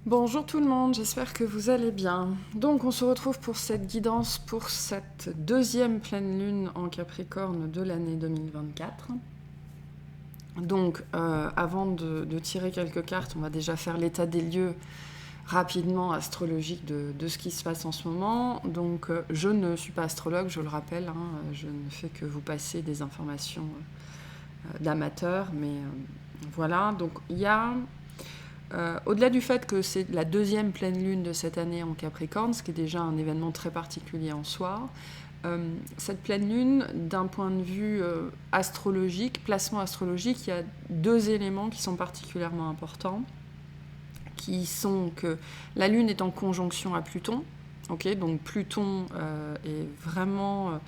Bonjour tout le monde, j'espère que vous allez bien. Donc on se retrouve pour cette guidance, pour cette deuxième pleine lune en Capricorne de l'année 2024. Donc avant de tirer quelques cartes, on va déjà faire l'état des lieux rapidement astrologique de ce qui se passe en ce moment. Donc je ne suis pas astrologue, je le rappelle, hein, je ne fais que vous passer des informations d'amateurs, mais voilà. Donc il y a... au-delà du fait que c'est la deuxième pleine lune de cette année en Capricorne, ce qui est déjà un événement très particulier en soi, cette pleine lune, d'un point de vue astrologique, placement astrologique, il y a deux éléments qui sont particulièrement importants, qui sont que la lune est en conjonction à Pluton, donc Pluton est vraiment...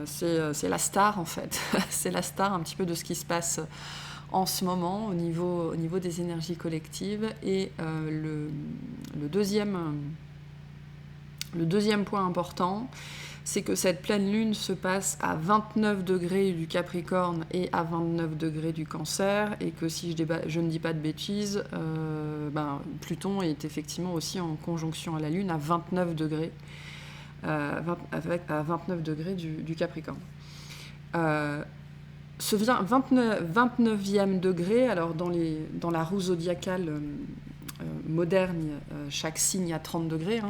c'est la star en fait, c'est la star un petit peu de ce qui se passe en ce moment au niveau des énergies collectives. Et le deuxième point important, c'est que cette pleine lune se passe à 29 degrés du Capricorne et à 29 degrés du Cancer, et que si je ne dis pas de bêtises, Pluton est effectivement aussi en conjonction à la lune à 29 degrés, à 29 degrés du Capricorne. Ce 29e degré, alors dans la roue zodiacale moderne, chaque signe a 30 degrés.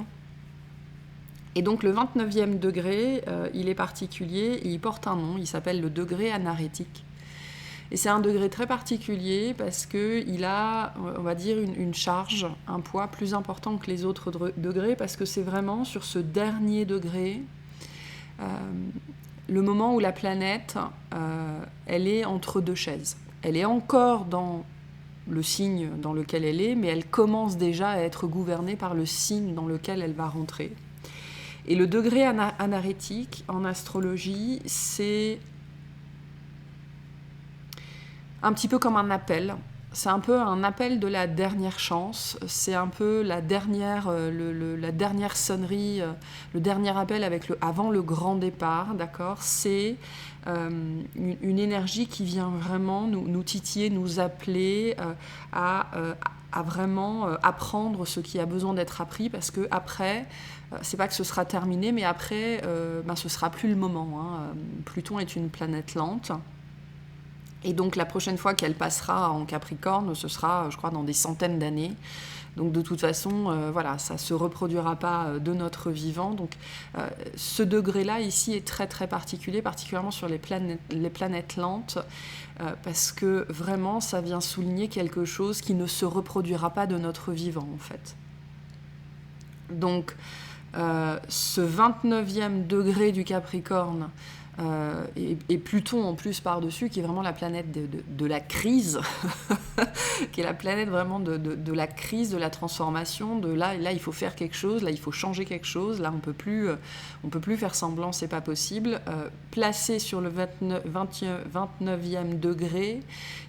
Et donc le 29e degré, il est particulier et il porte un nom, il s'appelle le degré anarétique. Et c'est un degré très particulier parce qu'il a, on va dire, une charge, un poids plus important que les autres degrés, parce que c'est vraiment sur ce dernier degré le moment où la planète, elle est entre deux chaises. Elle est encore dans le signe dans lequel elle est, mais elle commence déjà à être gouvernée par le signe dans lequel elle va rentrer. Et le degré anarétique en astrologie, c'est un petit peu comme un appel. C'est un peu un appel de la dernière chance. C'est un peu la dernière sonnerie, le dernier appel avant le grand départ, d'accord ? C'est une énergie qui vient vraiment nous titiller, nous appeler à vraiment apprendre ce qui a besoin d'être appris, parce que après, c'est pas que ce sera terminé, mais après, ce sera plus le moment. Pluton est une planète lente. Et donc la prochaine fois qu'elle passera en Capricorne, ce sera, je crois, dans des centaines d'années. Donc de toute façon, ça ne se reproduira pas de notre vivant. Donc ce degré-là ici est très très particulier, particulièrement sur les planètes lentes, parce que vraiment ça vient souligner quelque chose qui ne se reproduira pas de notre vivant en fait. Donc ce 29e degré du Capricorne, et Pluton en plus par-dessus, qui est vraiment la planète de la crise, qui est la planète vraiment de la crise, de la transformation, de là il faut faire quelque chose, là il faut changer quelque chose, là on peut plus faire semblant, c'est pas possible. Placé sur le 29e degré,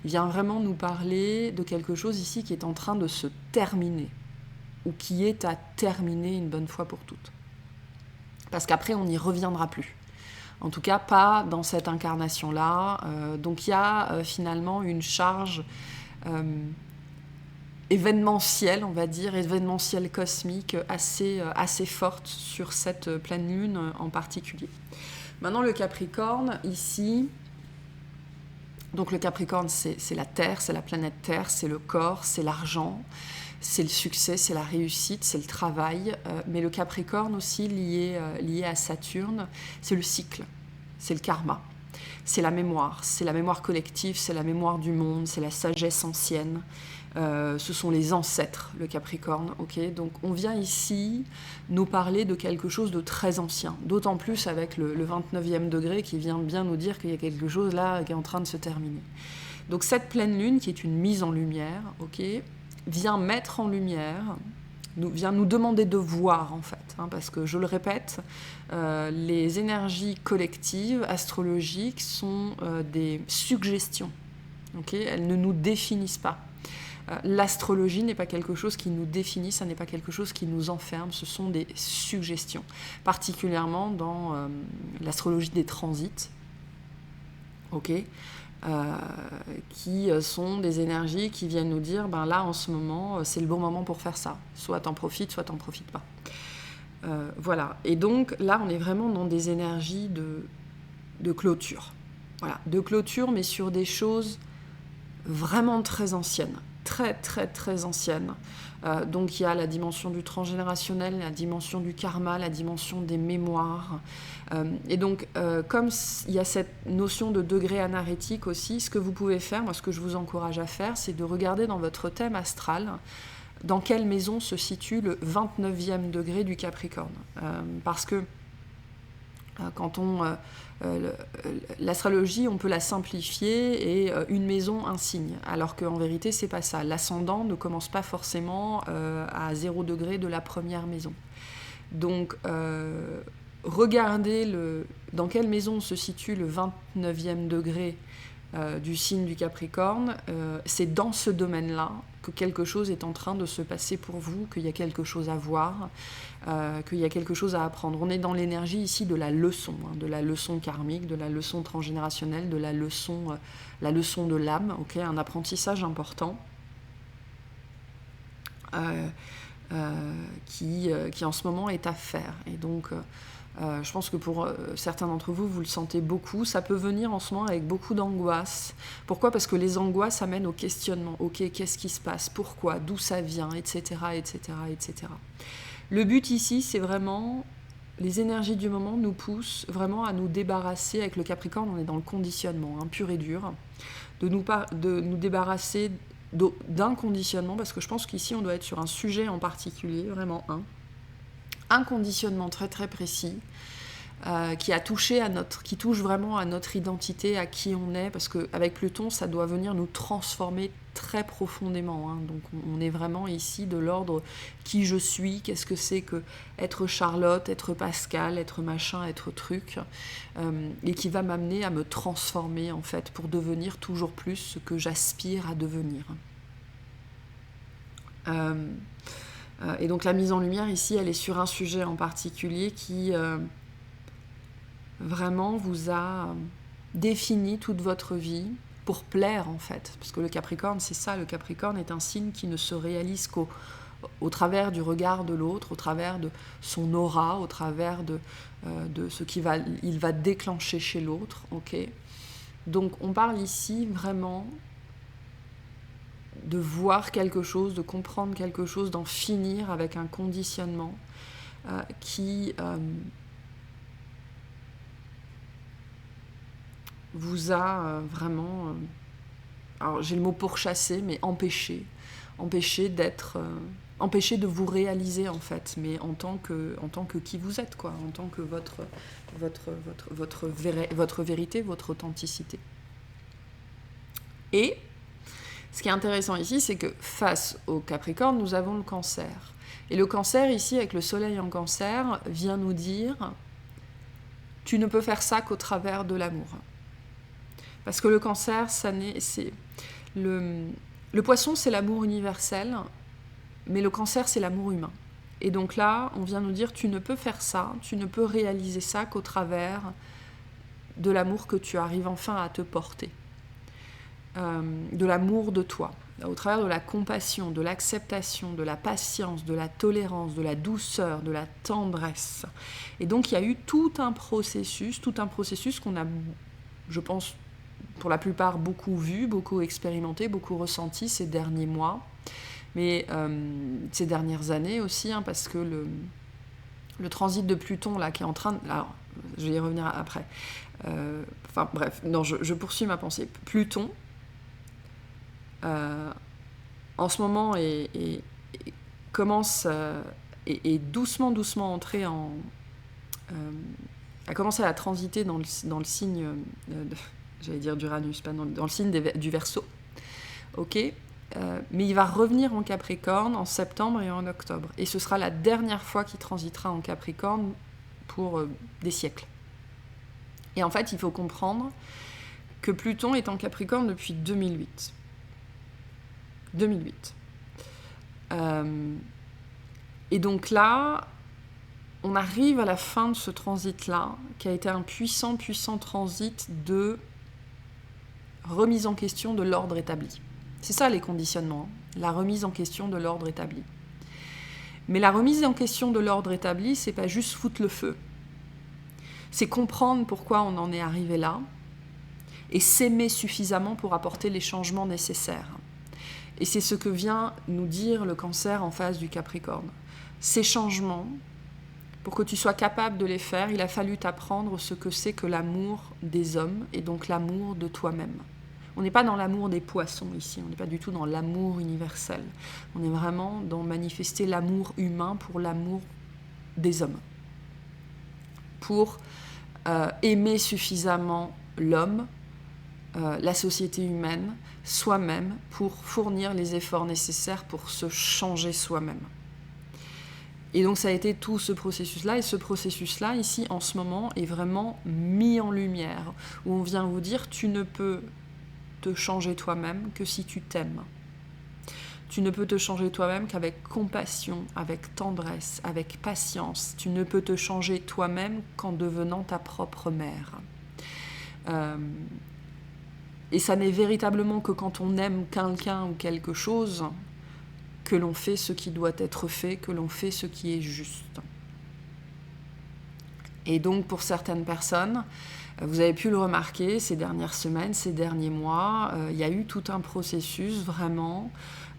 il vient vraiment nous parler de quelque chose ici qui est en train de se terminer, ou qui est à terminer une bonne fois pour toutes. Parce qu'après on n'y reviendra plus. En tout cas, pas dans cette incarnation-là. Donc il y a finalement une charge événementielle, on va dire, événementielle cosmique assez forte sur cette pleine lune en particulier. Maintenant, le Capricorne, ici... Donc le Capricorne, c'est la Terre, c'est la planète Terre, c'est le corps, c'est l'argent, c'est le succès, c'est la réussite, c'est le travail. Mais le Capricorne aussi, lié à Saturne, c'est le cycle, c'est le karma, c'est la mémoire collective, c'est la mémoire du monde, c'est la sagesse ancienne. Ce sont les ancêtres, le Capricorne. Donc on vient ici nous parler de quelque chose de très ancien, d'autant plus avec le 29e degré qui vient bien nous dire qu'il y a quelque chose là qui est en train de se terminer. Donc cette pleine lune, qui est une mise en lumière, vient mettre en lumière, vient nous demander de voir en fait, parce que je le répète, les énergies collectives astrologiques sont des suggestions, elles ne nous définissent pas. L'astrologie n'est pas quelque chose qui nous définit, ça n'est pas quelque chose qui nous enferme, ce sont des suggestions, particulièrement dans l'astrologie des transits. qui sont des énergies qui viennent nous dire, ben là, en ce moment, c'est le bon moment pour faire ça. Soit t'en profites, soit t'en profites pas. Voilà. Et donc, là, on est vraiment dans des énergies de clôture. Voilà. De clôture, mais sur des choses vraiment très anciennes. Très, très, très anciennes. Donc, il y a la dimension du transgénérationnel, la dimension du karma, la dimension des mémoires. Et donc, comme il y a cette notion de degré anarétique aussi, ce que vous pouvez faire, moi, ce que je vous encourage à faire, c'est de regarder dans votre thème astral dans quelle maison se situe le 29e degré du Capricorne. Parce que quand l'astrologie, on peut la simplifier et une maison, un signe, alors qu'en vérité, c'est pas ça. L'ascendant ne commence pas forcément à 0 degré de la première maison. Donc, regardez dans quelle maison se situe le 29e degré du signe du Capricorne. C'est dans ce domaine-là que quelque chose est en train de se passer pour vous, qu'il y a quelque chose à voir, qu'il y a quelque chose à apprendre. On est dans l'énergie ici de la leçon, de la leçon karmique, de la leçon transgénérationnelle, de la leçon de l'âme, okay, un apprentissage important qui en ce moment est à faire. Et donc, je pense que pour certains d'entre vous, vous le sentez beaucoup. Ça peut venir en ce moment avec beaucoup d'angoisse. Pourquoi ? Parce que les angoisses amènent au questionnement. Ok, qu'est-ce qui se passe ? Pourquoi ? D'où ça vient ? Etc., etc., etc. Le but ici, c'est vraiment... Les énergies du moment nous poussent vraiment à nous débarrasser. Avec le Capricorne, on est dans le conditionnement, pur et dur. De nous débarrasser d'un conditionnement, parce que je pense qu'ici, on doit être sur un sujet en particulier, vraiment un conditionnement très très précis qui touche vraiment à notre identité, à qui on est, parce qu'avec Pluton, ça doit venir nous transformer très profondément. Donc on est vraiment ici de l'ordre qui je suis, qu'est-ce que c'est que être Charlotte, être Pascal, être machin, être truc, et qui va m'amener à me transformer en fait pour devenir toujours plus ce que j'aspire à devenir. Et donc la mise en lumière ici, elle est sur un sujet en particulier qui vraiment vous a défini toute votre vie pour plaire en fait. Parce que le Capricorne, c'est ça, le Capricorne est un signe qui ne se réalise qu'au travers du regard de l'autre, au travers de son aura, au travers de ce qu'il va déclencher chez l'autre. Okay. Donc on parle ici vraiment de voir quelque chose, de comprendre quelque chose, d'en finir avec un conditionnement qui vous a vraiment... alors j'ai le mot pourchasser, mais empêcher d'être... empêcher de vous réaliser en fait, mais en tant que qui vous êtes, quoi, en tant que votre vérité, votre authenticité. Et ce qui est intéressant ici, c'est que face au Capricorne, nous avons le Cancer. Et le Cancer, ici, avec le Soleil en Cancer, vient nous dire « tu ne peux faire ça qu'au travers de l'amour ». Parce que le Cancer, le Poisson, c'est l'amour universel, mais le Cancer, c'est l'amour humain. Et donc là, on vient nous dire « tu ne peux faire ça, tu ne peux réaliser ça qu'au travers de l'amour que tu arrives enfin à te porter ». De l'amour de toi, au travers de la compassion, de l'acceptation, de la patience, de la tolérance, de la douceur, de la tendresse. Et donc il y a eu tout un processus qu'on a, je pense, pour la plupart beaucoup vu, beaucoup expérimenté, beaucoup ressenti ces derniers mois, mais ces dernières années aussi, parce que le transit de Pluton là qui est en train de... Alors, je vais y revenir après. Enfin bref, non, je poursuis ma pensée. Pluton, en ce moment, commence et doucement entrer a commencé à transiter dans le signe, j'allais dire d'Uranus, pas dans le signe du Verseau, ok, mais il va revenir en Capricorne en septembre et en octobre, et ce sera la dernière fois qu'il transitera en Capricorne pour des siècles. Et en fait, il faut comprendre que Pluton est en Capricorne depuis 2008. Et donc là, on arrive à la fin de ce transit-là, qui a été un puissant transit de remise en question de l'ordre établi. C'est ça les conditionnements, hein, la remise en question de l'ordre établi. Mais la remise en question de l'ordre établi, c'est pas juste foutre le feu. C'est comprendre pourquoi on en est arrivé là et s'aimer suffisamment pour apporter les changements nécessaires. Et c'est ce que vient nous dire le Cancer en phase du Capricorne. Ces changements, pour que tu sois capable de les faire, il a fallu t'apprendre ce que c'est que l'amour des hommes et donc l'amour de toi-même. On n'est pas dans l'amour des poissons ici, on n'est pas du tout dans l'amour universel. On est vraiment dans manifester l'amour humain pour l'amour des hommes. Pour aimer suffisamment l'homme, la société humaine, soi-même, pour fournir les efforts nécessaires pour se changer soi-même. Et donc ça a été tout ce processus-là, et ce processus-là, ici, en ce moment, est vraiment mis en lumière, où on vient vous dire, tu ne peux te changer toi-même que si tu t'aimes. Tu ne peux te changer toi-même qu'avec compassion, avec tendresse, avec patience. Tu ne peux te changer toi-même qu'en devenant ta propre mère. Et ça n'est véritablement que quand on aime quelqu'un ou quelque chose que l'on fait ce qui doit être fait, que l'on fait ce qui est juste. Et donc pour certaines personnes, vous avez pu le remarquer ces dernières semaines, ces derniers mois, il y a eu tout un processus vraiment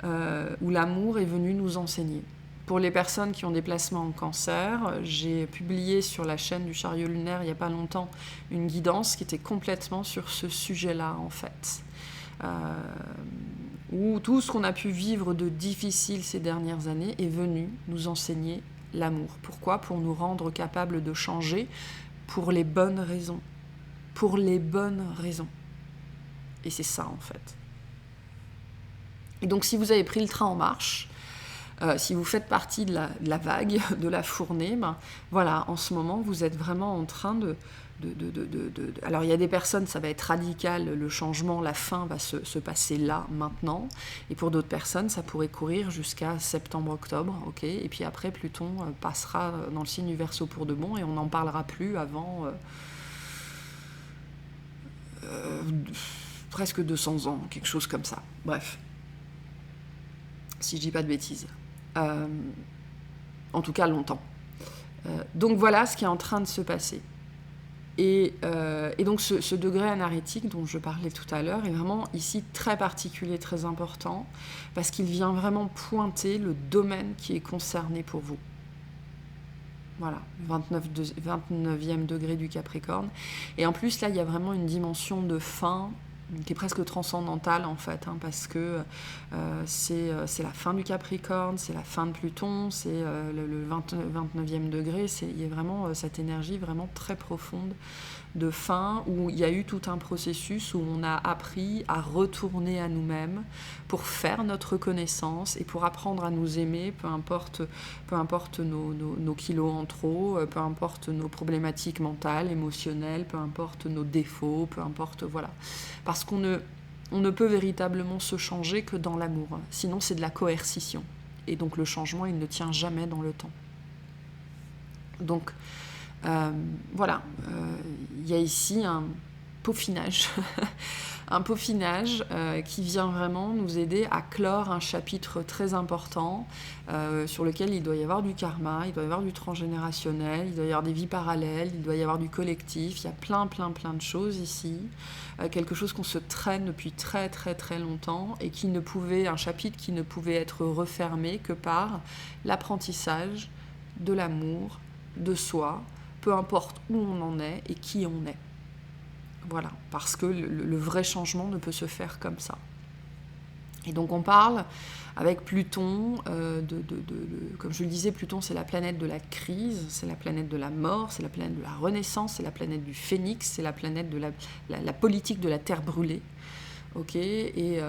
où l'amour est venu nous enseigner. Pour les personnes qui ont des placements en Cancer, j'ai publié sur la chaîne du Chariot lunaire il n'y a pas longtemps une guidance qui était complètement sur ce sujet-là en fait. Où tout ce qu'on a pu vivre de difficile ces dernières années est venu nous enseigner l'amour. Pourquoi ? Pour nous rendre capables de changer pour les bonnes raisons. Pour les bonnes raisons. Et c'est ça en fait. Et donc si vous avez pris le train en marche, si vous faites partie de la vague, de la fournée, ben, voilà, en ce moment vous êtes vraiment en train de... Alors il y a des personnes, ça va être radical, le changement, la fin va se passer là, maintenant, et pour d'autres personnes, ça pourrait courir jusqu'à septembre-octobre, ok, et puis après Pluton passera dans le signe du Verseau pour de bon, et on n'en parlera plus avant presque 200 ans, quelque chose comme ça, bref, si je dis pas de bêtises. En tout cas longtemps. Donc voilà ce qui est en train de se passer. Et donc ce degré anarétique dont je parlais tout à l'heure est vraiment ici très particulier, très important, parce qu'il vient vraiment pointer le domaine qui est concerné pour vous. Voilà, 29e degré du Capricorne. Et en plus, là, il y a vraiment une dimension de fin qui est presque transcendantale en fait, hein, parce que c'est la fin du Capricorne, c'est la fin de Pluton, c'est le 29e degré, il y a vraiment cette énergie vraiment très profonde de fin, où il y a eu tout un processus où on a appris à retourner à nous-mêmes pour faire notre connaissance et pour apprendre à nous aimer, peu importe nos kilos en trop, peu importe nos problématiques mentales, émotionnelles, peu importe nos défauts, peu importe, voilà. Parce qu'on ne peut véritablement se changer que dans l'amour, sinon c'est de la coercition. Et donc le changement, il ne tient jamais dans le temps. Donc, voilà, il y a ici un peaufinage, un peaufinage qui vient vraiment nous aider à clore un chapitre très important sur lequel il doit y avoir du karma, il doit y avoir du transgénérationnel, il doit y avoir des vies parallèles, il doit y avoir du collectif, il y a plein de choses ici, quelque chose qu'on se traîne depuis très longtemps et un chapitre qui ne pouvait être refermé que par l'apprentissage de l'amour, de soi, peu importe où on en est et qui on est. Voilà, parce que le vrai changement ne peut se faire comme ça. Et donc on parle avec Pluton, comme je le disais, Pluton c'est la planète de la crise, c'est la planète de la mort, c'est la planète de la renaissance, c'est la planète du phénix, c'est la planète de la politique de la terre brûlée. Ok, et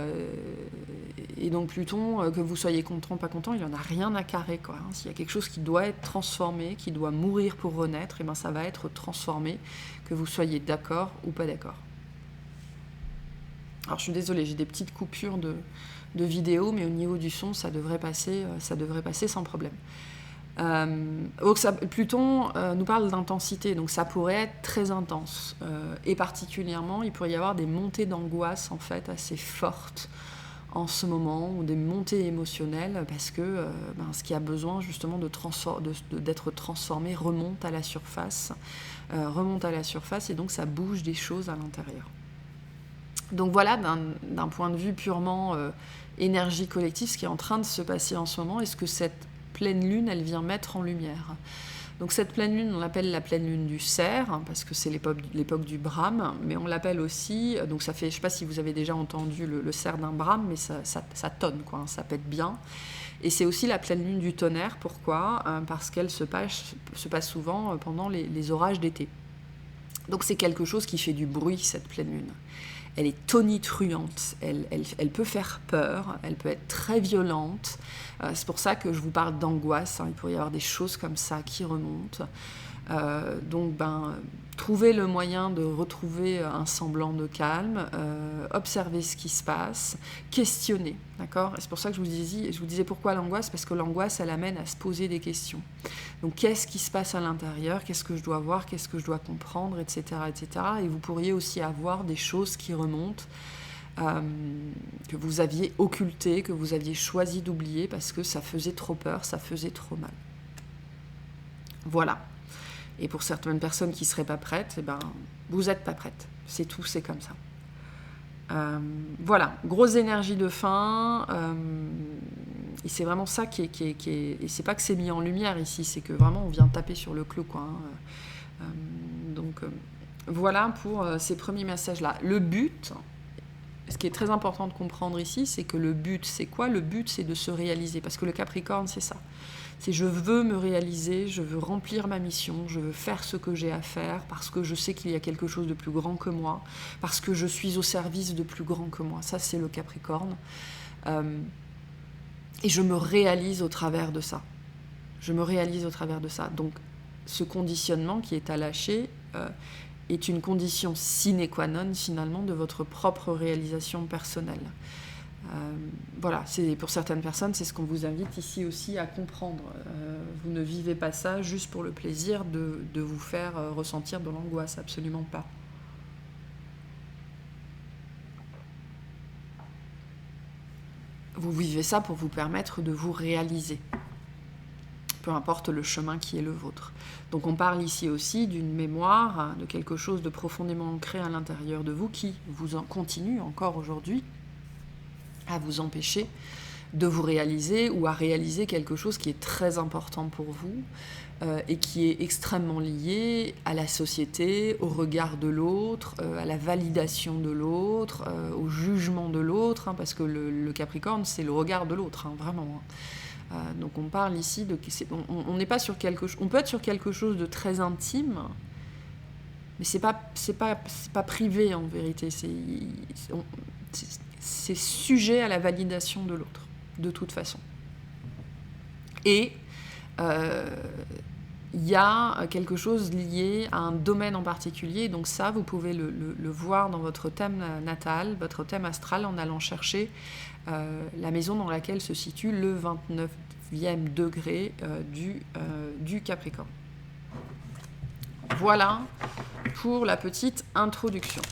donc Pluton, que vous soyez content ou pas content, il n'en a rien à carrer, quoi. S'il y a quelque chose qui doit être transformé, qui doit mourir pour renaître, et ben ça va être transformé, que vous soyez d'accord ou pas d'accord. Alors je suis désolée, j'ai des petites coupures de vidéo, mais au niveau du son, ça devrait passer sans problème. Pluton nous parle d'intensité, donc ça pourrait être très intense. Et particulièrement, il pourrait y avoir des montées d'angoisse en fait assez fortes en ce moment, ou des montées émotionnelles, parce que ce qui a besoin justement d'être transformé remonte à la surface, et donc ça bouge des choses à l'intérieur. Donc voilà, d'un point de vue purement énergie collective, ce qui est en train de se passer en ce moment, est ce que cette pleine lune, elle vient mettre en lumière. Donc cette pleine lune, on l'appelle la pleine lune du cerf, parce que c'est l'époque du brame, mais on l'appelle aussi, donc ça fait, je ne sais pas si vous avez déjà entendu le cerf d'un brame, mais ça tonne, quoi, ça pète bien. Et c'est aussi la pleine lune du tonnerre, pourquoi ? Parce qu'elle se passe souvent pendant les orages d'été. Donc c'est quelque chose qui fait du bruit, cette pleine lune. Elle est tonitruante, elle peut faire peur, elle peut être très violente. C'est pour ça que je vous parle d'angoisse, il pourrait y avoir des choses comme ça qui remontent. Donc, trouver le moyen de retrouver un semblant de calme, observer ce qui se passe, questionner, d'accord ? Et c'est pour ça que je vous disais pourquoi l'angoisse, parce que l'angoisse, elle amène à se poser des questions. Donc, qu'est-ce qui se passe à l'intérieur ? Qu'est-ce que je dois voir ? Qu'est-ce que je dois comprendre ? Etc., etc. Et vous pourriez aussi avoir des choses qui remontent, que vous aviez occultées, que vous aviez choisi d'oublier parce que ça faisait trop peur, ça faisait trop mal. Voilà. Et pour certaines personnes qui ne seraient pas prêtes, vous n'êtes pas prêtes. C'est tout, c'est comme ça. Voilà, grosse énergie de fin. Et c'est vraiment ça qui est... Et c'est pas que c'est mis en lumière ici, c'est que vraiment on vient taper sur le clou, quoi. Donc voilà pour ces premiers messages-là. Le but, ce qui est très important de comprendre ici, c'est que le but, c'est quoi ? Le but, c'est de se réaliser. Parce que le Capricorne, c'est ça. C'est je veux me réaliser, je veux remplir ma mission, je veux faire ce que j'ai à faire parce que je sais qu'il y a quelque chose de plus grand que moi, parce que je suis au service de plus grand que moi. Ça, c'est le Capricorne. Et je me réalise au travers de ça. Donc, ce conditionnement qui est à lâcher est une condition sine qua non, finalement, de votre propre réalisation personnelle. Voilà, pour certaines personnes, c'est ce qu'on vous invite ici aussi à comprendre. Vous ne vivez pas ça juste pour le plaisir de vous faire ressentir de l'angoisse, absolument pas. Vous vivez ça pour vous permettre de vous réaliser, peu importe le chemin qui est le vôtre. Donc on parle ici aussi d'une mémoire, de quelque chose de profondément ancré à l'intérieur de vous qui vous en continue encore aujourd'hui à vous empêcher de vous réaliser ou à réaliser quelque chose qui est très important pour vous et qui est extrêmement lié à la société, au regard de l'autre, à la validation de l'autre, au jugement de l'autre, parce que le Capricorne, c'est le regard de l'autre, vraiment. Donc on parle ici de... On n'est pas sur quelque chose... On peut être sur quelque chose de très intime, mais c'est pas privé en vérité. C'est sujet à la validation de l'autre, de toute façon. Et il y a quelque chose lié à un domaine en particulier, donc ça, vous pouvez le voir dans votre thème natal, votre thème astral, en allant chercher la maison dans laquelle se situe le 29e degré du Capricorne. Voilà pour la petite introduction.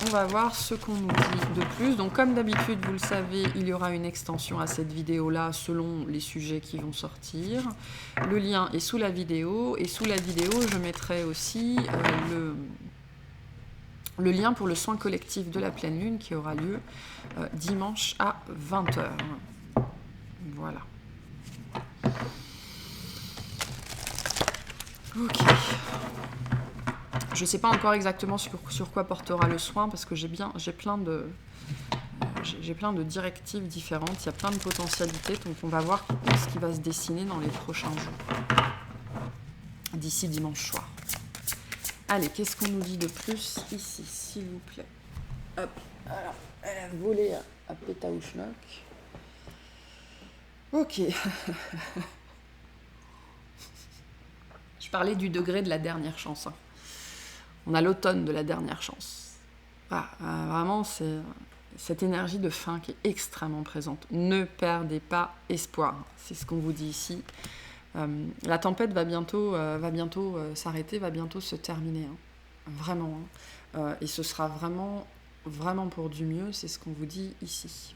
On va voir ce qu'on nous dit de plus. Donc comme d'habitude, vous le savez, il y aura une extension à cette vidéo-là selon les sujets qui vont sortir. Le lien est sous la vidéo. Et sous la vidéo, je mettrai aussi le lien pour le soin collectif de la pleine lune qui aura lieu dimanche à 20h. Voilà. Ok. Je ne sais pas encore exactement sur quoi portera le soin parce que j'ai plein de directives différentes, il y a plein de potentialités, donc on va voir ce qui va se dessiner dans les prochains jours, d'ici dimanche soir. Allez, qu'est-ce qu'on nous dit de plus ici, s'il vous plaît ? Hop, alors, elle a volé à Pétaouchnok. Ok. Je parlais du degré de la dernière chance. On a l'automne de la dernière chance. Voilà, vraiment, c'est cette énergie de fin qui est extrêmement présente. Ne perdez pas espoir. C'est ce qu'on vous dit ici. La tempête va bientôt s'arrêter, va bientôt se terminer, hein. Vraiment, hein. Et ce sera vraiment, vraiment pour du mieux, c'est ce qu'on vous dit ici.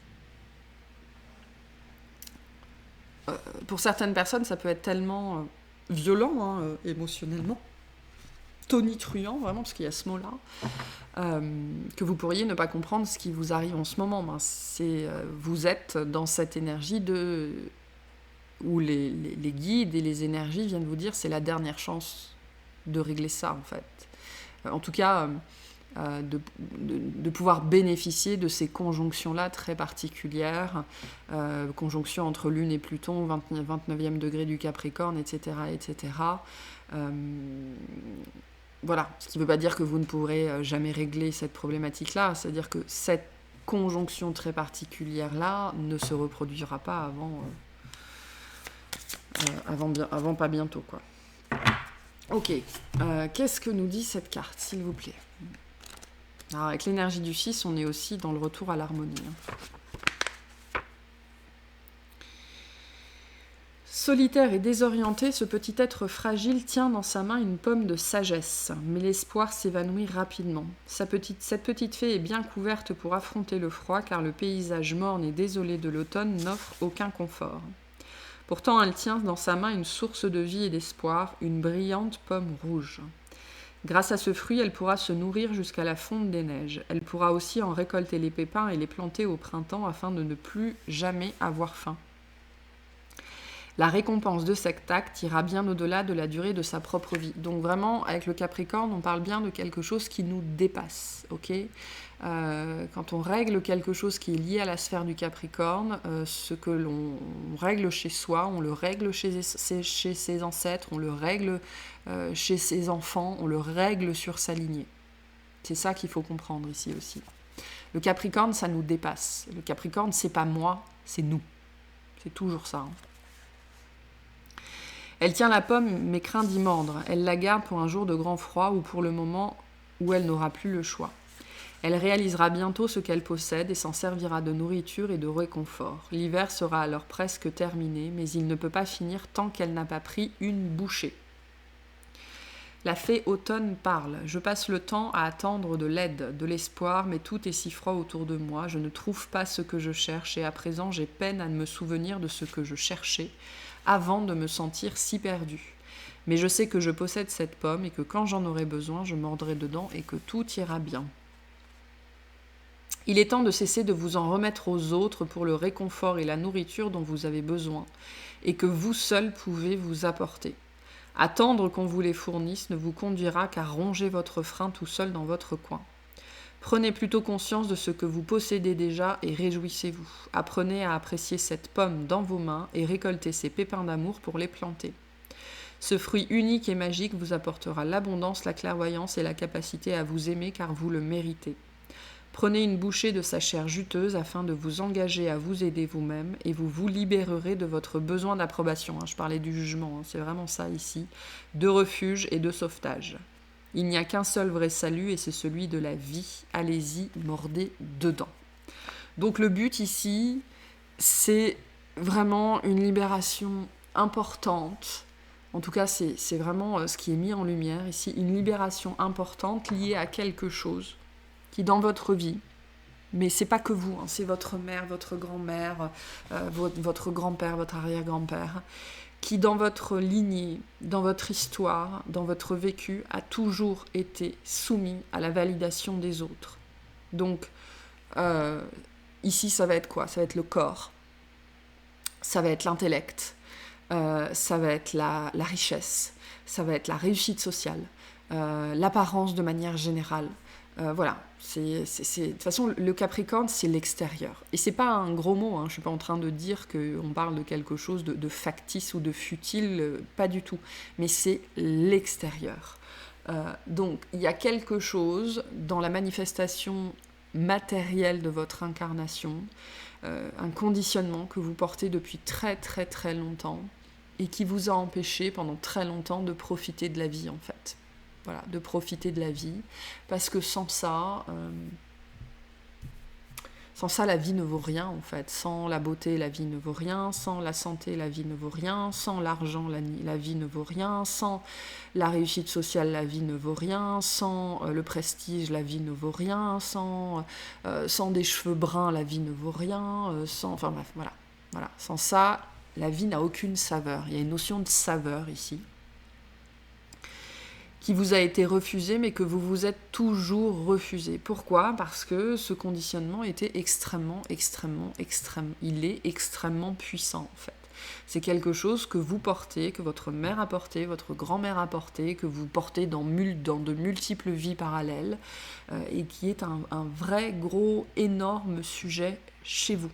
Pour certaines personnes, ça peut être tellement violent, hein, émotionnellement, tonitruant, vraiment, parce qu'il y a ce mot-là, que vous pourriez ne pas comprendre ce qui vous arrive en ce moment. Vous êtes dans cette énergie où les guides et les énergies viennent vous dire c'est la dernière chance de régler ça, en fait. En tout cas, de pouvoir bénéficier de ces conjonctions-là très particulières, conjonction entre Lune et Pluton, 29e degré du Capricorne, etc. etc. Voilà, ce qui ne veut pas dire que vous ne pourrez jamais régler cette problématique-là, c'est-à-dire que cette conjonction très particulière-là ne se reproduira pas avant pas bientôt, quoi. Ok, qu'est-ce que nous dit cette carte, s'il vous plaît? Alors, avec l'énergie du 6, on est aussi dans le retour à l'harmonie, hein. Solitaire et désorienté, ce petit être fragile tient dans sa main une pomme de sagesse, mais l'espoir s'évanouit rapidement. Cette petite fée est bien couverte pour affronter le froid, car le paysage morne et désolé de l'automne n'offre aucun confort. Pourtant, elle tient dans sa main une source de vie et d'espoir, une brillante pomme rouge. Grâce à ce fruit, elle pourra se nourrir jusqu'à la fonte des neiges. Elle pourra aussi en récolter les pépins et les planter au printemps afin de ne plus jamais avoir faim. La récompense de cet acte ira bien au-delà de la durée de sa propre vie. Donc vraiment, avec le Capricorne, on parle bien de quelque chose qui nous dépasse, ok ? Quand on règle quelque chose qui est lié à la sphère du Capricorne, ce que l'on règle chez soi, on le règle chez ses ancêtres, on le règle chez ses enfants, on le règle sur sa lignée. C'est ça qu'il faut comprendre ici aussi. Le Capricorne, ça nous dépasse. Le Capricorne, c'est pas moi, c'est nous. C'est toujours ça, hein. Elle tient la pomme mais craint d'y mordre. Elle la garde pour un jour de grand froid ou pour le moment où elle n'aura plus le choix. Elle réalisera bientôt ce qu'elle possède et s'en servira de nourriture et de réconfort. L'hiver sera alors presque terminé, mais il ne peut pas finir tant qu'elle n'a pas pris une bouchée. La fée automne parle. Je passe le temps à attendre de l'aide, de l'espoir, mais tout est si froid autour de moi. Je ne trouve pas ce que je cherche et à présent j'ai peine à me souvenir de ce que je cherchais avant de me sentir si perdue. Mais je sais que je possède cette pomme et que quand j'en aurai besoin, je mordrai dedans et que tout ira bien. Il est temps de cesser de vous en remettre aux autres pour le réconfort et la nourriture dont vous avez besoin et que vous seul pouvez vous apporter. Attendre qu'on vous les fournisse ne vous conduira qu'à ronger votre frein tout seul dans votre coin. Prenez plutôt conscience de ce que vous possédez déjà et réjouissez-vous. Apprenez à apprécier cette pomme dans vos mains et récoltez ces pépins d'amour pour les planter. Ce fruit unique et magique vous apportera l'abondance, la clairvoyance et la capacité à vous aimer car vous le méritez. Prenez une bouchée de sa chair juteuse afin de vous engager à vous aider vous-même et vous vous libérerez de votre besoin d'approbation. Je parlais du jugement, c'est vraiment ça ici, de refuge et de sauvetage. Il n'y a qu'un seul vrai salut et c'est celui de la vie. Allez-y, mordez dedans. Donc le but ici, c'est vraiment une libération importante. En tout cas, c'est vraiment ce qui est mis en lumière ici, une libération importante liée à quelque chose qui, dans votre vie, mais c'est pas que vous, c'est votre mère, votre grand-mère, votre grand-père, votre arrière-grand-père, qui dans votre lignée, dans votre histoire, dans votre vécu, a toujours été soumis à la validation des autres. Donc, ici, ça va être quoi ? Ça va être le corps, ça va être l'intellect, ça va être la richesse, ça va être la réussite sociale, l'apparence de manière générale. Voilà, de toute façon, le Capricorne, c'est l'extérieur. Et c'est pas un gros mot, je suis pas en train de dire qu'on parle de quelque chose de factice ou de futile, pas du tout. Mais c'est l'extérieur. Donc, il y a quelque chose dans la manifestation matérielle de votre incarnation, un conditionnement que vous portez depuis très très très longtemps et qui vous a empêché pendant très longtemps de profiter de la vie, en fait. Voilà, de profiter de la vie, parce que sans ça, Sans ça, la vie ne vaut rien, en fait. Sans la beauté, la vie ne vaut rien. Sans la santé, la vie ne vaut rien. Sans l'argent, la vie ne vaut rien. Sans la réussite sociale, la vie ne vaut rien. Sans le prestige, la vie ne vaut rien. Sans des cheveux bruns, la vie ne vaut rien. Enfin bref, voilà. Voilà. Sans ça, la vie n'a aucune saveur. Il y a une notion de saveur ici, qui vous a été refusé, mais que vous vous êtes toujours refusé. Pourquoi ? Parce que ce conditionnement était extrêmement puissant, en fait. C'est quelque chose que vous portez, que votre mère a porté, votre grand-mère a porté, que vous portez dans de multiples vies parallèles, et qui est un vrai, gros, énorme sujet chez vous,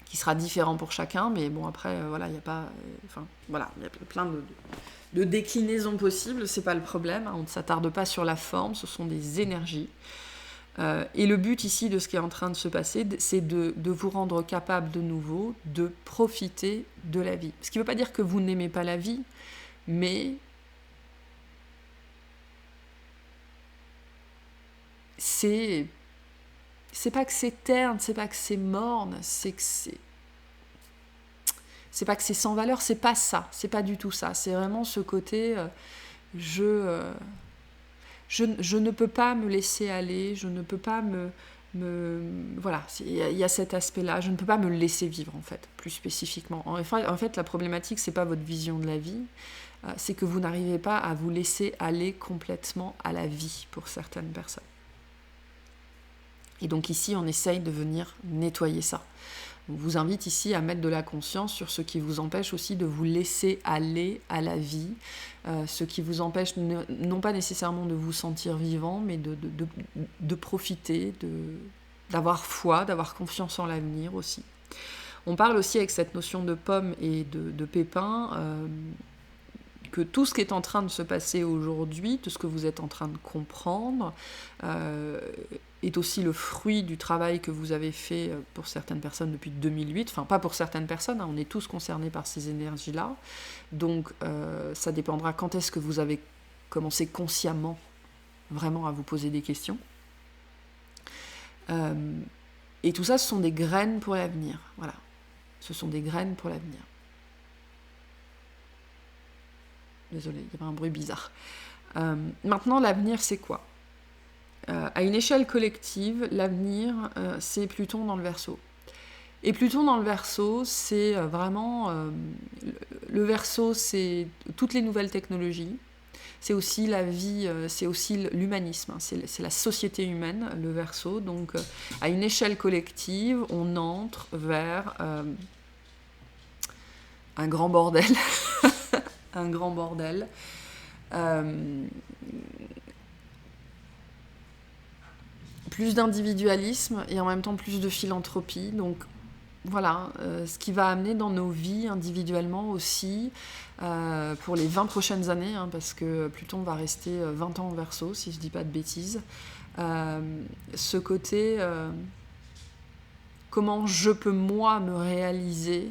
qui sera différent pour chacun, mais bon, après, voilà, il n'y a pas... voilà, il y a plein de déclinaisons possibles, c'est pas le problème, hein, on ne s'attarde pas sur la forme, ce sont des énergies. Et le but ici de ce qui est en train de se passer, c'est de vous rendre capable de nouveau de profiter de la vie. Ce qui ne veut pas dire que vous n'aimez pas la vie, mais c'est pas que c'est terne, c'est pas que c'est morne, c'est pas que c'est sans valeur, c'est pas ça, c'est pas du tout ça. C'est vraiment ce côté, je ne peux pas me laisser aller, je ne peux pas voilà, il y a cet aspect-là, je ne peux pas me laisser vivre, en fait, plus spécifiquement. En fait, la problématique, c'est pas votre vision de la vie, c'est que vous n'arrivez pas à vous laisser aller complètement à la vie pour certaines personnes. Et donc ici, on essaye de venir nettoyer ça. On vous invite ici à mettre de la conscience sur ce qui vous empêche aussi de vous laisser aller à la vie, ce qui vous empêche non pas nécessairement de vous sentir vivant, mais de profiter, d'avoir foi, d'avoir confiance en l'avenir aussi. On parle aussi avec cette notion de pomme et de pépin, que tout ce qui est en train de se passer aujourd'hui, tout ce que vous êtes en train de comprendre, est aussi le fruit du travail que vous avez fait pour certaines personnes depuis 2008. Enfin, pas pour certaines personnes, hein, on est tous concernés par ces énergies-là. Donc, ça dépendra quand est-ce que vous avez commencé consciemment vraiment à vous poser des questions. Et tout ça, ce sont des graines pour l'avenir. Voilà. Ce sont des graines pour l'avenir. Désolée, il y avait un bruit bizarre. Maintenant, l'avenir, c'est quoi ? À une échelle collective, l'avenir, c'est Pluton dans le Verseau. Et Pluton dans le Verseau, c'est vraiment... le Verseau, c'est toutes les nouvelles technologies. C'est aussi la vie, c'est aussi l'humanisme. Hein, c'est la société humaine, le Verseau. Donc, à une échelle collective, on entre vers un grand bordel. Un grand bordel. Plus d'individualisme et en même temps plus de philanthropie. Donc voilà, ce qui va amener dans nos vies individuellement aussi, pour les 20 prochaines années, hein, parce que Pluton va rester 20 ans en Verseau, si je ne dis pas de bêtises, ce côté, comment je peux moi me réaliser,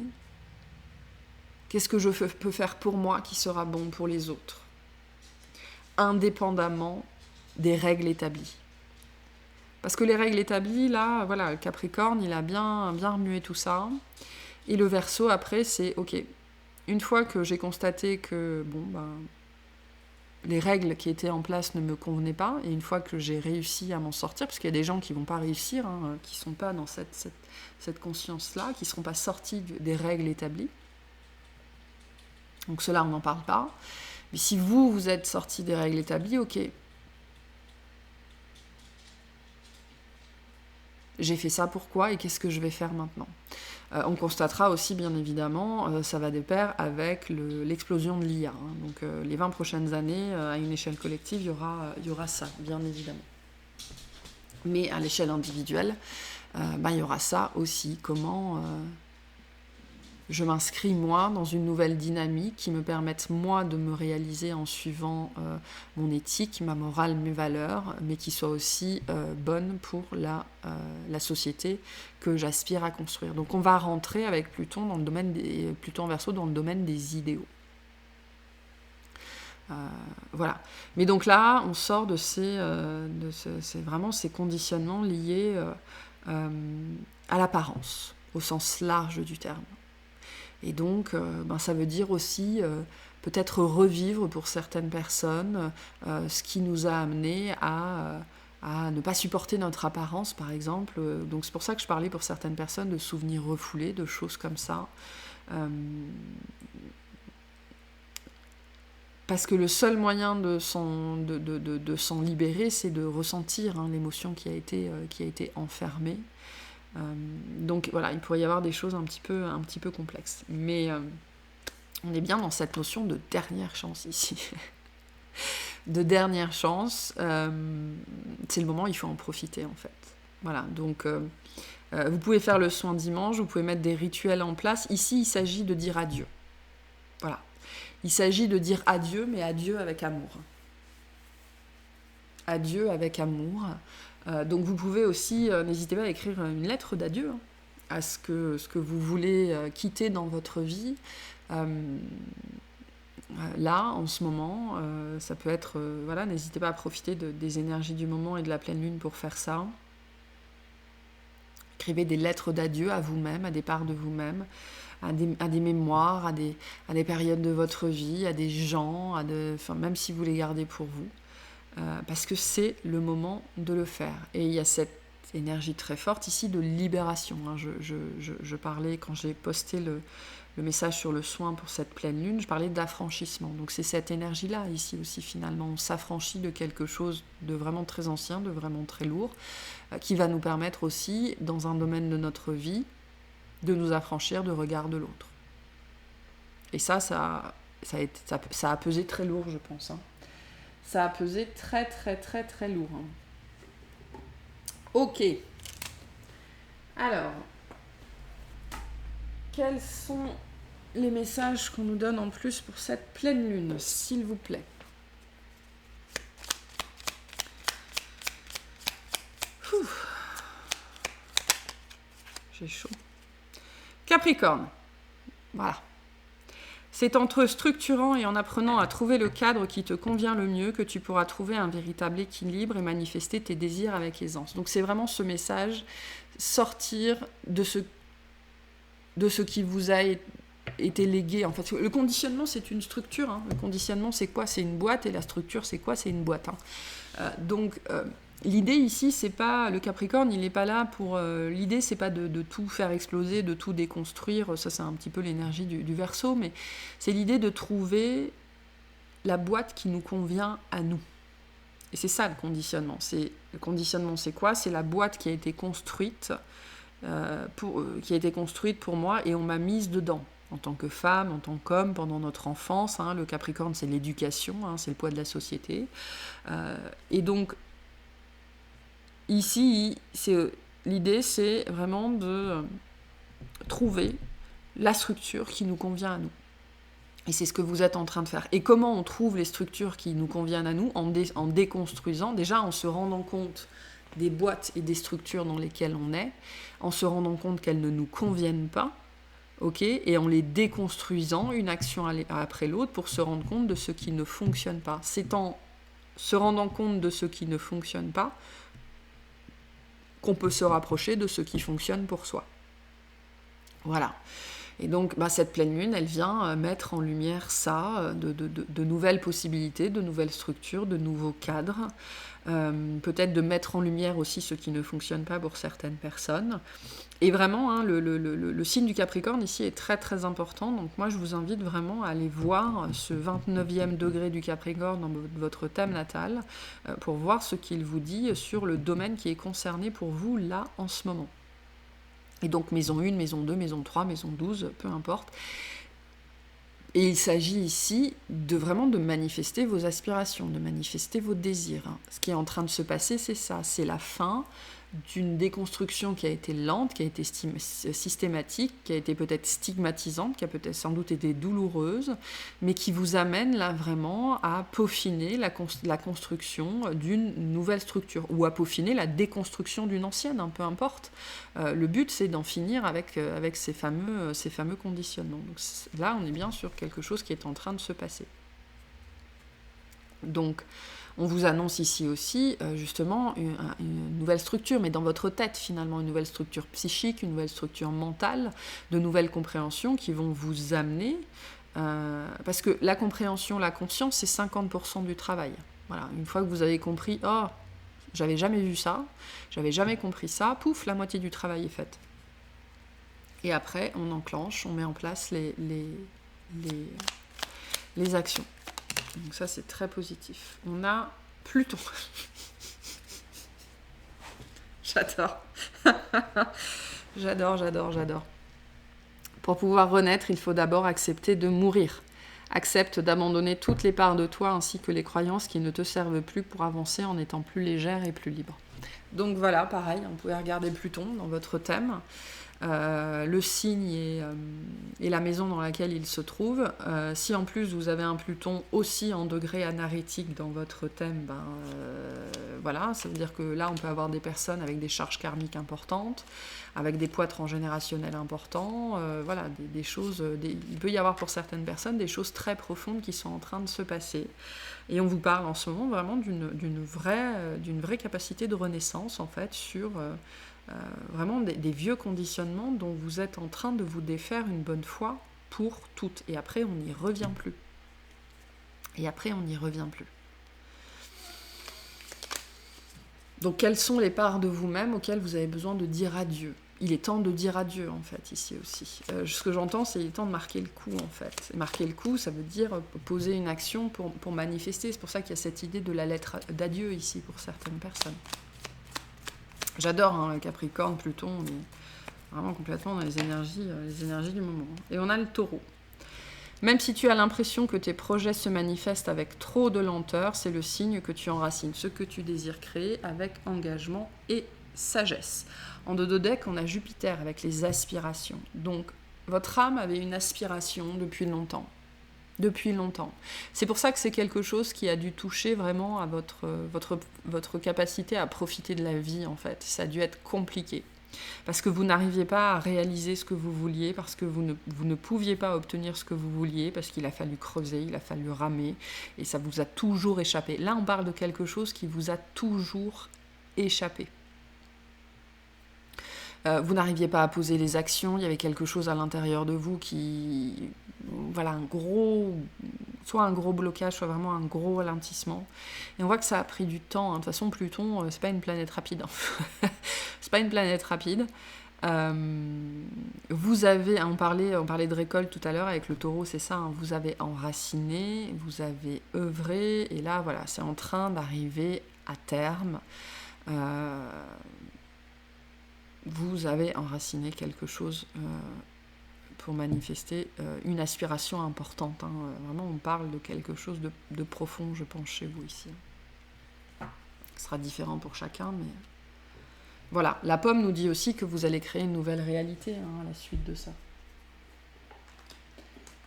qu'est-ce que je peux faire pour moi qui sera bon pour les autres, indépendamment des règles établies. Parce que les règles établies, là, voilà, Capricorne, il a bien remué tout ça. Et le Verseau, après, c'est, ok, une fois que j'ai constaté que, les règles qui étaient en place ne me convenaient pas, et une fois que j'ai réussi à m'en sortir, parce qu'il y a des gens qui ne vont pas réussir, hein, qui ne sont pas dans cette conscience-là, qui ne seront pas sortis des règles établies. Donc cela, on n'en parle pas. Mais si vous êtes sortis des règles établies, ok, j'ai fait ça, pourquoi et qu'est-ce que je vais faire maintenant ? On constatera aussi, bien évidemment, ça va de pair avec l'explosion de l'IA. Hein. Donc les 20 prochaines années, à une échelle collective, il y aura ça, bien évidemment. Mais à l'échelle individuelle, il y aura ça aussi. Comment je m'inscris, moi, dans une nouvelle dynamique qui me permette, moi, de me réaliser en suivant mon éthique, ma morale, mes valeurs, mais qui soit aussi bonne pour la société que j'aspire à construire. Donc on va rentrer avec Pluton dans le domaine Pluton en Verseau dans le domaine des idéaux. Voilà. Mais donc là, on sort de vraiment ces conditionnements liés à l'apparence, au sens large du terme. Et donc, ça veut dire aussi peut-être revivre pour certaines personnes ce qui nous a amené à ne pas supporter notre apparence, par exemple. Donc c'est pour ça que je parlais pour certaines personnes de souvenirs refoulés, de choses comme ça. Parce que le seul moyen de s'en libérer, c'est de ressentir l'émotion qui a été enfermée. Donc voilà, il pourrait y avoir des choses un petit peu complexes. Mais on est bien dans cette notion de dernière chance ici. De dernière chance, c'est le moment où il faut en profiter en fait. Voilà, donc vous pouvez faire le soin dimanche, vous pouvez mettre des rituels en place. Ici, il s'agit de dire adieu. Voilà. Il s'agit de dire adieu, mais adieu avec amour. Adieu avec amour. Donc vous pouvez aussi, n'hésitez pas à écrire une lettre d'adieu à ce que vous voulez quitter dans votre vie. Là, en ce moment, ça peut être... voilà, n'hésitez pas à profiter des énergies du moment et de la pleine lune pour faire ça. Écrivez des lettres d'adieu à vous-même, à des parts de vous-même, à des mémoires, à des périodes de votre vie, à des gens, même si vous les gardez pour vous. Parce que c'est le moment de le faire. Et il y a cette énergie très forte ici de libération. Je parlais, quand j'ai posté le message sur le soin pour cette pleine lune, je parlais d'affranchissement. Donc c'est cette énergie-là ici aussi finalement. On s'affranchit de quelque chose de vraiment très ancien, de vraiment très lourd, qui va nous permettre aussi, dans un domaine de notre vie, de nous affranchir du regard de l'autre. Et ça a pesé très lourd, je pense. Ça a pesé très très très très lourd. Ok. Alors, quels sont les messages qu'on nous donne en plus pour cette pleine lune, s'il vous plaît? J'ai chaud. Capricorne. Voilà. C'est en te structurant et en apprenant à trouver le cadre qui te convient le mieux que tu pourras trouver un véritable équilibre et manifester tes désirs avec aisance. Donc c'est vraiment ce message, sortir de ce qui vous a été légué. En fait, le conditionnement, c'est une structure. Le conditionnement, c'est quoi? C'est une boîte, et la structure, c'est quoi? C'est une boîte. L'idée ici, c'est pas le Capricorne, il n'est pas là pour. L'idée, c'est pas de tout faire exploser, de tout déconstruire. Ça, c'est un petit peu l'énergie du Verseau, mais c'est l'idée de trouver la boîte qui nous convient à nous. Et c'est ça le conditionnement. Le conditionnement, c'est quoi? C'est la boîte qui a été construite, pour moi, et on m'a mise dedans. En tant que femme, en tant qu'homme, pendant notre enfance. Le Capricorne, c'est l'éducation, c'est le poids de la société. Et donc, ici, l'idée, c'est vraiment de trouver la structure qui nous convient à nous. Et c'est ce que vous êtes en train de faire. Et comment on trouve les structures qui nous conviennent à nous? En déconstruisant, déjà en se rendant compte des boîtes et des structures dans lesquelles on est, en se rendant compte qu'elles ne nous conviennent pas, et en les déconstruisant une action après l'autre pour se rendre compte de ce qui ne fonctionne pas. C'est en se rendant compte de ce qui ne fonctionne pas qu'on peut se rapprocher de ce qui fonctionne pour soi. Voilà. Et donc, cette pleine lune, elle vient mettre en lumière ça, de nouvelles possibilités, de nouvelles structures, de nouveaux cadres. Peut-être de mettre en lumière aussi ce qui ne fonctionne pas pour certaines personnes. Et vraiment, le signe du Capricorne ici est très très important. Donc moi, je vous invite vraiment à aller voir ce 29e degré du Capricorne dans votre thème natal pour voir ce qu'il vous dit sur le domaine qui est concerné pour vous là en ce moment. Et donc maison 1, maison 2, maison 3, maison 12, peu importe. Et il s'agit ici vraiment de manifester vos aspirations, de manifester vos désirs. Ce qui est en train de se passer, c'est ça, c'est la fin d'une déconstruction qui a été lente, qui a été systématique, qui a été peut-être stigmatisante, qui a peut-être sans doute été douloureuse, mais qui vous amène là vraiment à peaufiner la construction d'une nouvelle structure, ou à peaufiner la déconstruction d'une ancienne, peu importe. Le but, c'est d'en finir avec ces fameux conditionnements. Donc là, on est bien sur quelque chose qui est en train de se passer. Donc, On vous annonce ici aussi, justement, une nouvelle structure, mais dans votre tête, finalement, une nouvelle structure psychique, une nouvelle structure mentale, de nouvelles compréhensions qui vont vous amener, parce que la compréhension, la conscience, c'est 50% du travail. Voilà, une fois que vous avez compris, oh, j'avais jamais vu ça, j'avais jamais compris ça, pouf, la moitié du travail est faite. Et après, on enclenche, on met en place les actions. Donc ça, c'est très positif. On a Pluton. J'adore. J'adore. Pour pouvoir renaître, il faut d'abord accepter de mourir. Accepte d'abandonner toutes les parts de toi ainsi que les croyances qui ne te servent plus pour avancer en étant plus légère et plus libre. Donc voilà, pareil, vous pouvez regarder Pluton dans votre thème. Le signe et la maison dans laquelle il se trouve. Si en plus vous avez un Pluton aussi en degré anarétique dans votre thème, voilà, ça veut dire que là on peut avoir des personnes avec des charges karmiques importantes, avec des poids transgénérationnels importants, voilà, des choses, il peut y avoir pour certaines personnes des choses très profondes qui sont en train de se passer. Et on vous parle en ce moment vraiment d'une vraie capacité de renaissance en fait sur vraiment des vieux conditionnements dont vous êtes en train de vous défaire une bonne fois pour toutes. Et après, on n'y revient plus. Donc, quelles sont les parts de vous-même auxquelles vous avez besoin de dire adieu ? Il est temps de dire adieu, en fait, ici aussi. Ce que j'entends, c'est qu'il est temps de marquer le coup, en fait. Et marquer le coup, ça veut dire poser une action pour manifester. C'est pour ça qu'il y a cette idée de la lettre d'adieu, ici, pour certaines personnes. J'adore hein, le Capricorne, Pluton, on est vraiment complètement dans les énergies du moment. Et on a le Taureau. Même si tu as l'impression que tes projets se manifestent avec trop de lenteur, c'est le signe que tu enracines ce que tu désires créer avec engagement et sagesse. En dododeck, on a Jupiter avec les aspirations. Donc, votre âme avait une aspiration depuis longtemps. C'est pour ça que c'est quelque chose qui a dû toucher vraiment à votre capacité à profiter de la vie, en fait. Ça a dû être compliqué. Parce que vous n'arriviez pas à réaliser ce que vous vouliez, parce que vous ne pouviez pas obtenir ce que vous vouliez, parce qu'il a fallu creuser, il a fallu ramer, et ça vous a toujours échappé. Là, on parle de quelque chose qui vous a toujours échappé. Vous n'arriviez pas à poser les actions, il y avait quelque chose à l'intérieur de vous qui... Voilà, soit un gros blocage, soit vraiment un gros ralentissement. Et on voit que ça a pris du temps. De toute façon, Pluton, c'est pas une planète rapide. C'est pas une planète rapide. Vous avez, on parlait de récolte tout à l'heure avec le Taureau, c'est ça, hein, vous avez enraciné, vous avez œuvré, et là, voilà, c'est en train d'arriver à terme. Vous avez enraciné quelque chose pour manifester une aspiration importante. Hein. Vraiment, on parle de quelque chose de profond, je pense, chez vous ici. Ce sera différent pour chacun, mais... Voilà, la pomme nous dit aussi que vous allez créer une nouvelle réalité hein, à la suite de ça.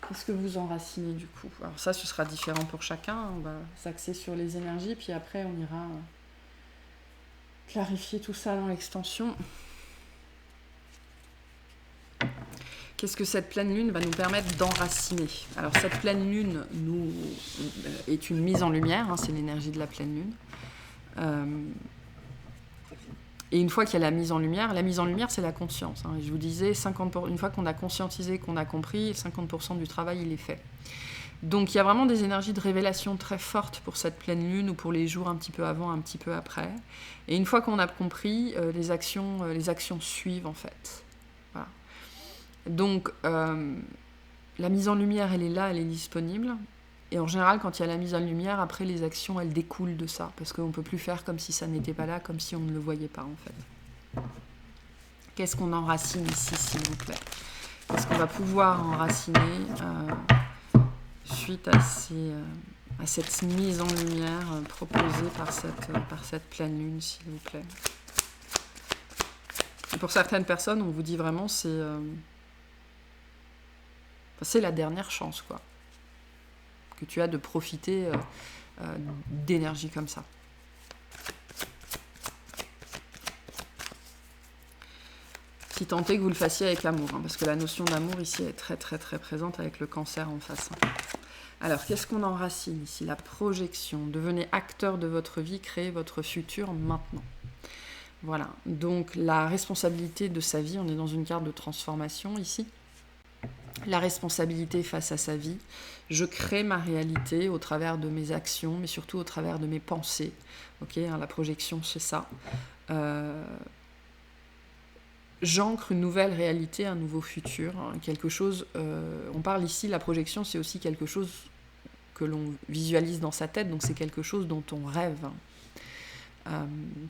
Qu'est-ce que vous enracinez du coup ? Alors ça, ce sera différent pour chacun. On va s'axer sur les énergies, puis après, on ira clarifier tout ça dans l'extension. Qu'est-ce que cette pleine lune va nous permettre d'enraciner ? Alors cette pleine lune est une mise en lumière, hein, c'est l'énergie de la pleine lune. Et une fois qu'il y a la mise en lumière, c'est la conscience. Hein. Je vous disais, une fois qu'on a conscientisé, qu'on a compris, 50% du travail, il est fait. Donc il y a vraiment des énergies de révélation très fortes pour cette pleine lune ou pour les jours un petit peu avant, un petit peu après. Et une fois qu'on a compris, les actions suivent en fait. Voilà. Donc la mise en lumière, elle est là, elle est disponible. Et en général, quand il y a la mise en lumière, après les actions, elles découlent de ça. Parce qu'on ne peut plus faire comme si ça n'était pas là, comme si on ne le voyait pas en fait. Qu'est-ce qu'on enracine ici, s'il vous plaît ? Qu'est-ce qu'on va pouvoir enraciner suite à cette mise en lumière proposée par cette pleine lune, s'il vous plaît ? Et pour certaines personnes, on vous dit vraiment, c'est la dernière chance, quoi. Que tu as de profiter d'énergie comme ça. si tant est que vous le fassiez avec l'amour, hein, parce que la notion d'amour ici est très très très présente avec le cancer en face. Hein. Alors, qu'est-ce qu'on enracine ici? La projection. Devenez acteur de votre vie, créez votre futur maintenant. Voilà, donc la responsabilité de sa vie, on est dans une carte de transformation ici. La responsabilité face à sa vie. Je crée ma réalité au travers de mes actions, mais surtout au travers de mes pensées. Ok, hein, la projection, c'est ça. J'ancre une nouvelle réalité, un nouveau futur, hein, quelque chose. On parle ici, la projection, c'est aussi quelque chose que l'on visualise dans sa tête, donc c'est quelque chose dont on rêve.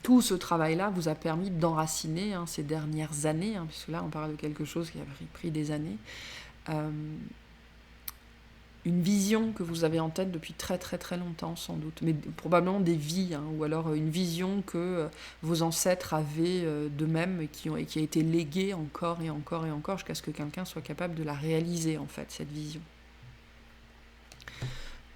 Tout ce travail-là vous a permis d'enraciner ces dernières années, hein, puisque là on parle de quelque chose qui a pris des années, une vision que vous avez en tête depuis très très très longtemps sans doute, mais probablement des vies, hein, ou alors une vision que vos ancêtres avaient d'eux-mêmes et qui a été léguée encore et encore et encore jusqu'à ce que quelqu'un soit capable de la réaliser en fait, cette vision.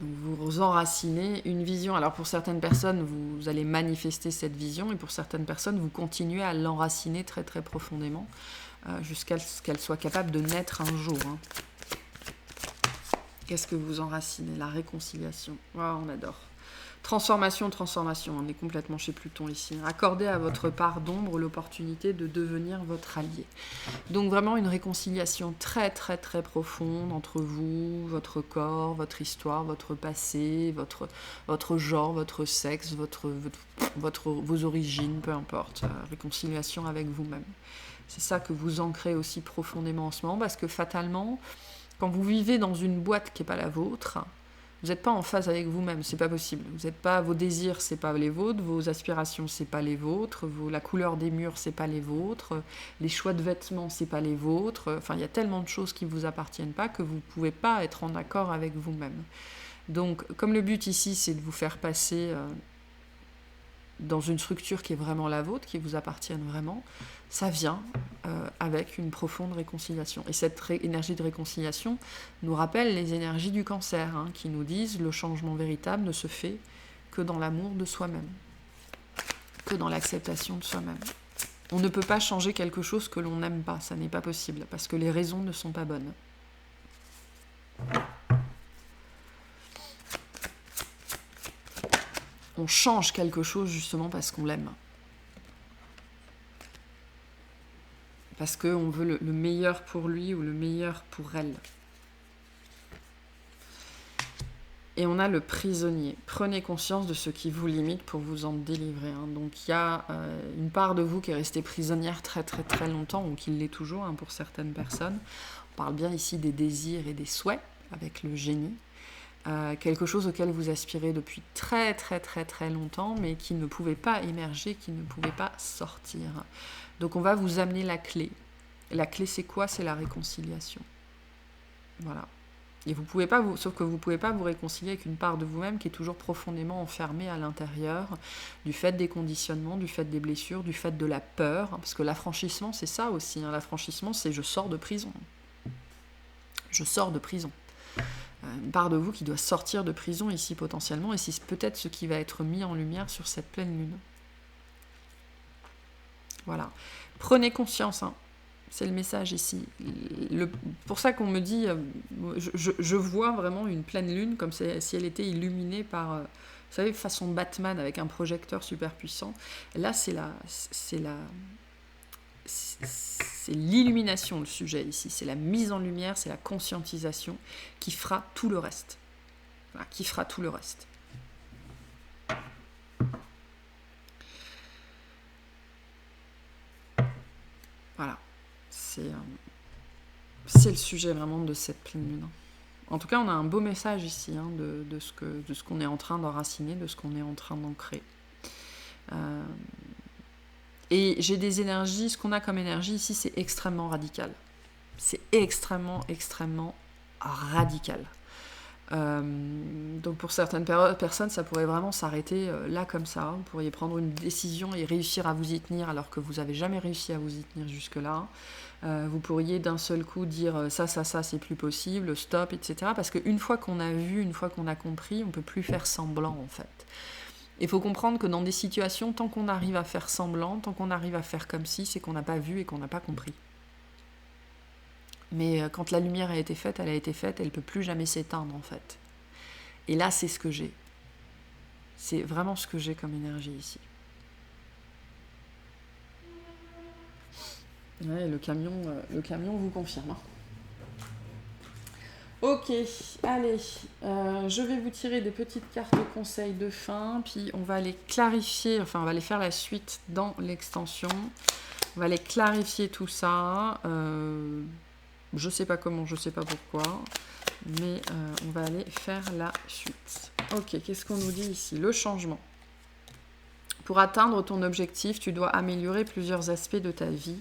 Donc vous enracinez une vision. Alors pour certaines personnes, vous allez manifester cette vision, et pour certaines personnes, vous continuez à l'enraciner très très profondément jusqu'à ce qu'elle soit capable de naître un jour. Hein. Qu'est-ce que vous enracinez? La réconciliation. Oh, on adore. Transformation, transformation. On est complètement chez Pluton ici. Accordez à votre part d'ombre l'opportunité de devenir votre allié. Donc vraiment une réconciliation très très très profonde entre vous, votre corps, votre histoire, votre passé, votre genre, votre sexe, vos origines, peu importe. Réconciliation avec vous-même. C'est ça que vous ancrez aussi profondément en ce moment, parce que fatalement, quand vous vivez dans une boîte qui n'est pas la vôtre, vous n'êtes pas en phase avec vous-même, c'est pas possible. Vous n'êtes pas, vos désirs, c'est pas les vôtres, vos aspirations, c'est pas les vôtres, la couleur des murs, c'est pas les vôtres, les choix de vêtements, c'est pas les vôtres. Enfin, il y a tellement de choses qui vous appartiennent pas que vous pouvez pas être en accord avec vous-même. Donc, comme le but ici, c'est de vous faire passer dans une structure qui est vraiment la vôtre, qui vous appartienne vraiment, ça vient avec une profonde réconciliation. Et cette énergie de réconciliation nous rappelle les énergies du cancer, hein, qui nous disent le changement véritable ne se fait que dans l'amour de soi-même, que dans l'acceptation de soi-même. On ne peut pas changer quelque chose que l'on n'aime pas, ça n'est pas possible, parce que les raisons ne sont pas bonnes. On change quelque chose justement parce qu'on l'aime. Parce qu'on veut le meilleur pour lui ou le meilleur pour elle. Et on a le prisonnier. Prenez conscience de ce qui vous limite pour vous en délivrer. Hein. Donc il y a une part de vous qui est restée prisonnière très très très longtemps, ou qui l'est toujours hein, pour certaines personnes. On parle bien ici des désirs et des souhaits avec le génie. Quelque chose auquel vous aspirez depuis très très très très longtemps, mais qui ne pouvait pas émerger, qui ne pouvait pas sortir. Donc on va vous amener la clé. La clé c'est quoi? C'est la réconciliation. Voilà. Et vous pouvez pas sauf que vous ne pouvez pas vous réconcilier avec une part de vous-même qui est toujours profondément enfermée à l'intérieur, du fait des conditionnements, du fait des blessures, du fait de la peur, parce que l'affranchissement c'est ça aussi. Hein. L'affranchissement c'est je sors de prison. Je sors de prison. Une part de vous qui doit sortir de prison ici potentiellement, et c'est peut-être ce qui va être mis en lumière sur cette pleine lune. Voilà. Prenez conscience, hein. C'est le message ici. Pour ça qu'on me dit, je vois vraiment une pleine lune comme si elle était illuminée par, vous savez, façon Batman avec un projecteur super puissant. Là, c'est l'illumination, le sujet ici. C'est la mise en lumière, c'est la conscientisation qui fera tout le reste. Voilà, qui fera tout le reste. Voilà. C'est le sujet vraiment de cette pleine lune. En tout cas, on a un beau message ici hein, de ce qu'on est en train d'enraciner, de ce qu'on est en train d'ancrer. Et j'ai des énergies, ce qu'on a comme énergie ici, c'est extrêmement radical. C'est extrêmement, extrêmement radical. Donc pour certaines personnes, ça pourrait vraiment s'arrêter là comme ça. Vous pourriez prendre une décision et réussir à vous y tenir alors que vous n'avez jamais réussi à vous y tenir jusque-là. Vous pourriez d'un seul coup dire ça, c'est plus possible, stop, etc. Parce qu'une fois qu'on a vu, une fois qu'on a compris, on ne peut plus faire semblant en fait. Il faut comprendre que dans des situations, tant qu'on arrive à faire semblant, tant qu'on arrive à faire comme si, c'est qu'on n'a pas vu et qu'on n'a pas compris. Mais quand la lumière a été faite, elle a été faite, elle ne peut plus jamais s'éteindre en fait. Et là, c'est ce que j'ai. C'est vraiment ce que j'ai comme énergie ici. Ouais, le camion vous confirme. Ok, allez, je vais vous tirer des petites cartes conseils de fin, puis on va les clarifier, enfin on va les faire la suite dans l'extension. On va les clarifier tout ça. Je sais pas comment, je sais pas pourquoi, mais on va aller faire la suite. Ok, qu'est-ce qu'on nous dit ici? Le changement. Pour atteindre ton objectif, tu dois améliorer plusieurs aspects de ta vie.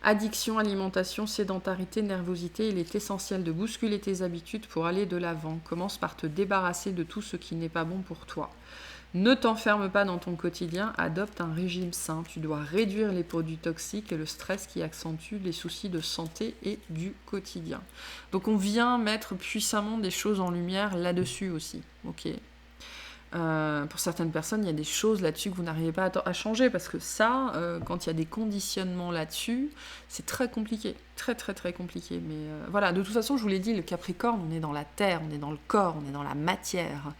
Addiction, alimentation, sédentarité, nervosité, il est essentiel de bousculer tes habitudes pour aller de l'avant. Commence par te débarrasser de tout ce qui n'est pas bon pour toi. Ne t'enferme pas dans ton quotidien, adopte un régime sain. Tu dois réduire les produits toxiques et le stress qui accentue les soucis de santé et du quotidien. Donc on vient mettre puissamment des choses en lumière là-dessus aussi. Ok. Pour certaines personnes, il y a des choses là-dessus que vous n'arrivez pas à changer parce que ça, quand il y a des conditionnements là-dessus, c'est très compliqué, très très très compliqué. Mais voilà, de toute façon, je vous l'ai dit, le Capricorne, on est dans la terre, on est dans le corps, on est dans la matière.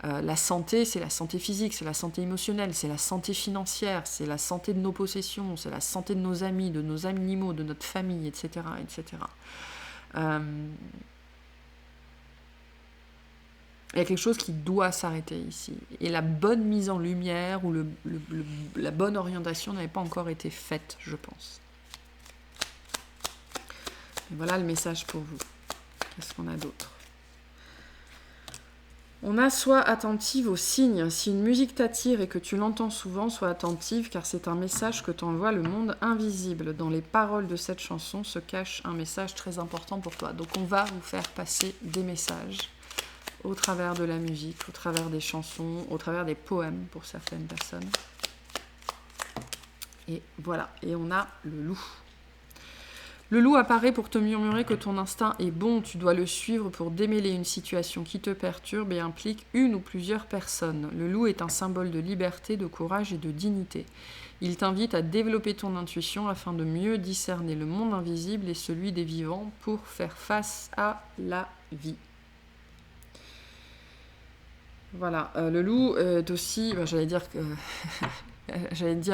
La santé, c'est la santé physique, c'est la santé émotionnelle, c'est la santé financière, c'est la santé de nos possessions, c'est la santé de nos amis, de nos animaux, de notre famille, etc., etc. Il y a quelque chose qui doit s'arrêter ici. Et la bonne mise en lumière ou la bonne orientation n'avait pas encore été faite, je pense. Et voilà le message pour vous. Qu'est-ce qu'on a d'autre? On a soit attentive aux signes. Si une musique t'attire et que tu l'entends souvent, sois attentive car c'est un message que t'envoie le monde invisible. Dans les paroles de cette chanson se cache un message très important pour toi. Donc on va vous faire passer des messages au travers de la musique, au travers des chansons, au travers des poèmes pour certaines personnes. Et voilà, et on a le loup. Le loup apparaît pour te murmurer que ton instinct est bon, tu dois le suivre pour démêler une situation qui te perturbe et implique une ou plusieurs personnes. Le loup est un symbole de liberté, de courage et de dignité. Il t'invite à développer ton intuition afin de mieux discerner le monde invisible et celui des vivants pour faire face à la vie. Voilà, le loup est aussi, j'allais dire,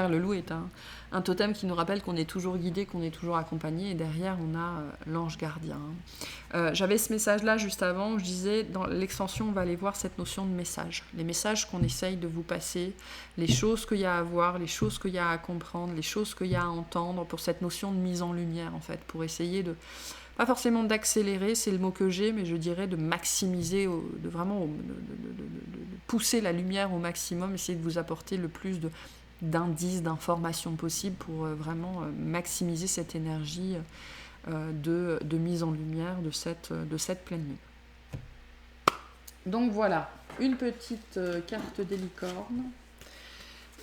le loup est un totem qui nous rappelle qu'on est toujours guidé, qu'on est toujours accompagné, et derrière on a l'ange gardien. J'avais ce message-là juste avant, où je disais, dans l'extension, on va aller voir cette notion de message. Les messages qu'on essaye de vous passer, les choses qu'il y a à voir, les choses qu'il y a à comprendre, les choses qu'il y a à entendre, pour cette notion de mise en lumière, en fait, pour essayer de... Pas forcément d'accélérer, c'est le mot que j'ai, mais je dirais de maximiser, de vraiment de pousser la lumière au maximum, essayer de vous apporter le plus d'indices, d'informations possibles pour vraiment maximiser cette énergie de mise en lumière de cette pleine lune. Donc voilà, une petite carte des licornes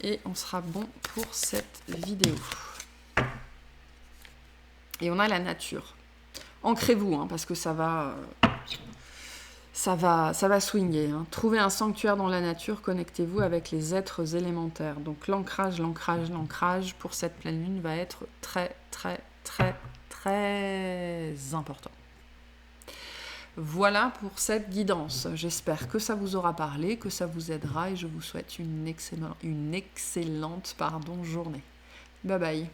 et on sera bon pour cette vidéo. Et on a la nature. Ancrez-vous, hein, parce que ça va swinguer. Hein. Trouvez un sanctuaire dans la nature, connectez-vous avec les êtres élémentaires. Donc l'ancrage pour cette pleine lune va être très, très, très, très important. Voilà pour cette guidance. J'espère que ça vous aura parlé, que ça vous aidera et je vous souhaite une excellente journée. Bye bye.